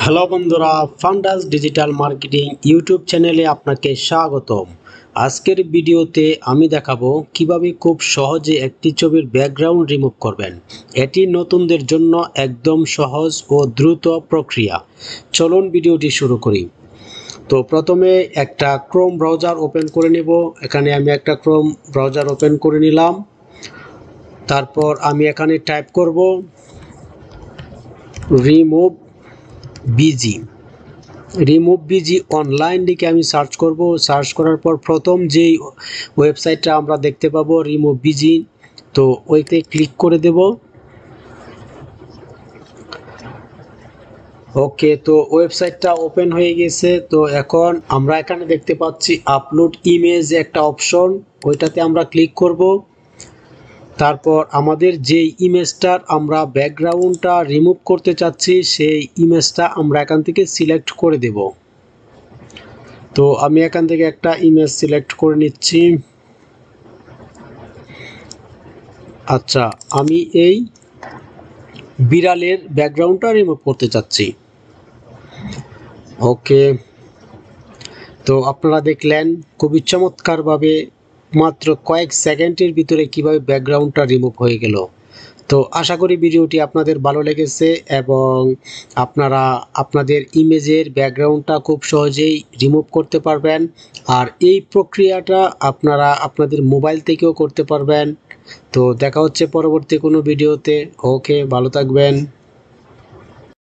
Hello বন্ধুরা, ফান্ডাস digital marketing YouTube চ্যানেলে আপনাকে স্বাগতম। আজকের ভিডিওতে আমি দেখাবো কিভাবে খুব সহজে একটি ছবির ব্যাকগ্রাউন্ড রিমুভ করবেন। এটি নতুনদের জন্য একদম সহজ ও দ্রুত প্রক্রিয়া। চলুন ভিডিওটি শুরু করি। তো প্রথমে একটা ক্রোম ব্রাউজার ওপেন করে নেব। এখানে আমি একটা ক্রোম ব্রাউজার ওপেন করে নিলাম। তারপর আমি এখানে টাইপ করব রিমুভ বিজি অনলাইন লিখে আমি সার্চ করব। সার্চ করার পর প্রথম যেই ওয়েবসাইটটা আমরা দেখতে পাবো রিমুভ বিজি, তো ওইতে ক্লিক করে দেব। ওকে, তো ওয়েবসাইটটা ওপেন হয়ে গেছে। তো এখন আমরা এখানে দেখতে পাচ্ছি আপলোড ইমেজ একটা অপশন, ওইটাতে আমরা ক্লিক করব। তারপর আমাদের যেই ইমেজটার আমরা ব্যাকগ্রাউন্ডটা রিমুভ করতে চাচ্ছি সেই ইমেজটা আমরা এখান থেকে সিলেক্ট করে দেব। তো আমি এখান থেকে একটা ইমেজ সিলেক্ট করে নিচ্ছি। আচ্ছা, আমি এই বিড়ালের ব্যাকগ্রাউন্ডটা রিমুভ করতে চাচ্ছি। ওকে, তো আপনারা দেখলেন খুবই চমৎকারভাবে মাত্র কয়েক সেকেন্ডের ভিতরে কিভাবে ব্যাকগ্রাউন্ডটা রিমুভ হয়ে গেল। তো আশা করি ভিডিওটি আপনাদের ভালো লেগেছে এবং আপনারা আপনাদের ইমেজের ব্যাকগ্রাউন্ডটা খুব সহজেই রিমুভ করতে পারবেন। আর এই প্রক্রিয়াটা আপনারা আপনাদের মোবাইল থেকেও করতে পারবেন। তো দেখা হচ্ছে পরবর্তী কোনো ভিডিওতে। ওকে, ভালো থাকবেন।